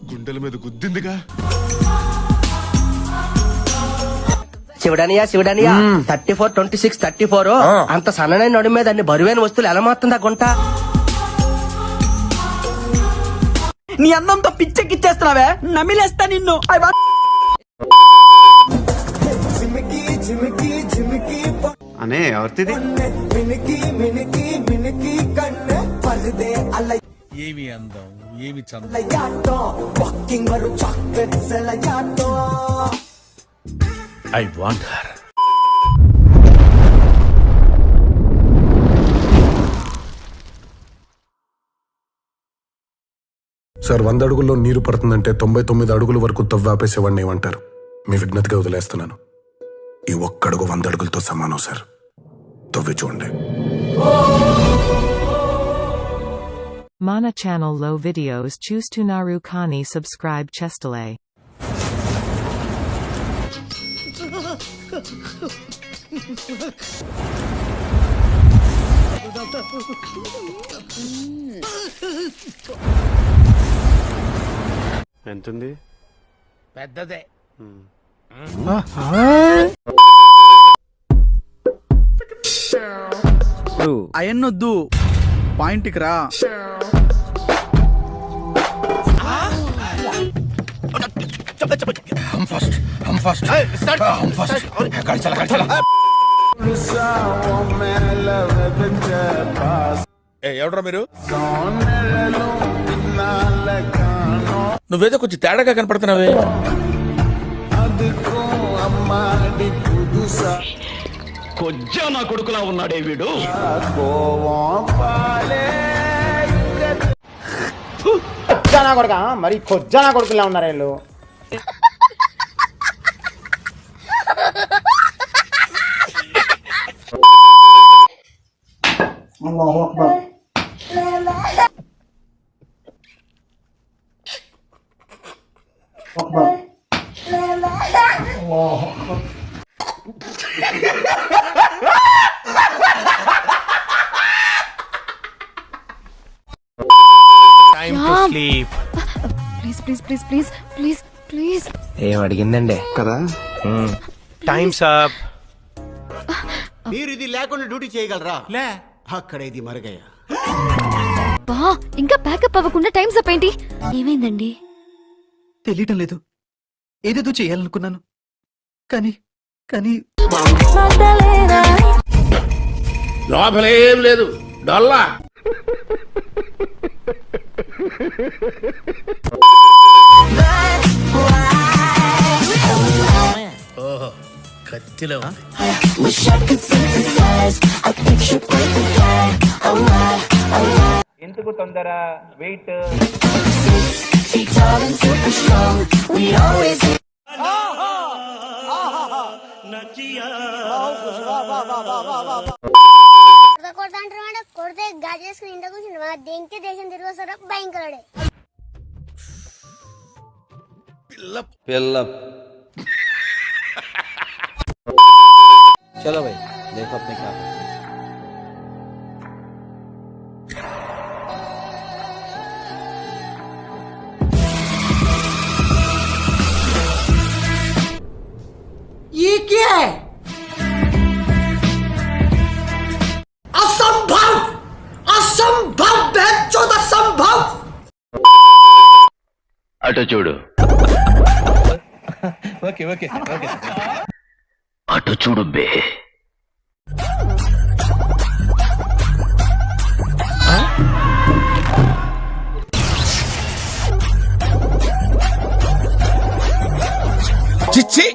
గుండెల మీద గుద్దిందిగా. శివడనియా 34-26-34 అంత సన్ననైన నడుము మీద అన్ని బరువైన వస్తువులు ఎలా మారుతుందా గుంట? నీ అందంతో పిచ్చెక్కిచ్చేస్తున్నావే, నమిలేస్తా నిన్ను. అనే ఎవరిది? ఏమి అందం, ఏమి చందం. I want her. సార్ 100 అడుగుల్లో నీరు పడుతుందంటే 99 అడుగుల వరకు తవ్వాపేసేవాడిని ఏమంటారు? మీ విజ్ఞతగా వదిలేస్తున్నాను. ఈ ఒక్క అడుగు 100 అడుగులతో సమానం సార్. తవ్వి చూడండి. Mana channel low videos choose to Naru Kani subscribe Chestale. ఎంతుంది? పెద్దదే. అయన్నొద్దు, పాయింట్కి రా. ఎవడ్రా మీరు? నువ్వేదో కొంచెం తేడాగా కనపడుతున్నావే. కొజ్జా నా కొడుకులా ఉన్నాడే వీడు. మరి కొజ్జా నా కొడుకులా ఉన్నారు వీళ్ళు. అల్లాహు అక్బర్. అక్బర్. అల్లాహు అక్బర్. Time to sleep. ప్లీజ్ ఏం అడిగిందండి కదా. Time's up. మీరు ఇది లేకుండా డ్యూటీ చేయగలరా? లే, అక్కడ ఇది మరుగయ్యా. బా, ఇంకా ప్యాకప్ అవ్వకుండా టైం అప్ ఏంటి? ఏమైందండి? తెలియటం లేదు. ఏదేదో చేయాలనుకున్నాను, కానీ లోపలేం లేదు, డొల్లా. ఓహో, కత్తిలో ఉంది. ఎందుకు తొందర? వెయిట్. కొడితే గాజేసుకుని ఇంట్లో కూర్చుని దేనికి దేశం తిరిగి వస్తారో భయంకరుడే. చలో భాయ్, देखो अपने क्या ये क्या है? असंभव, असंभव, बेचौद असंभव. అటు చూడు. ఓకే. అటు చూడు బే. చిచ్చి,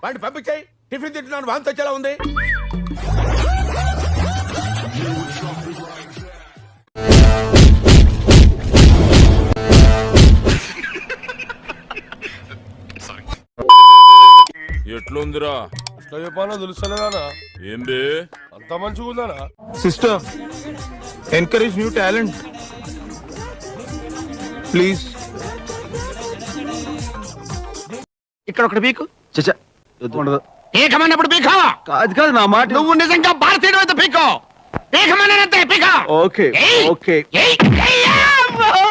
వాడిని పంపించాయి. టిఫిన్ తింటున్నాను, వాంతి వచ్చేలా ఉంది. ఎట్లుందిరా? ఇట్లా చెప్పాలో తెలుస్తలేదా? ఏం బే అంత మంచిగా ఉందానా? Sister, encourage new talent please. ఇక్కడ ఒకటి పీకు. ఉండదు. పీకమన్నప్పుడు పీకావా? కాదు నా మాట. నువ్వు నిజంగా భారతీయుడు అయితే పీకో. పీకమన్నంతే పీకా. ఓకే.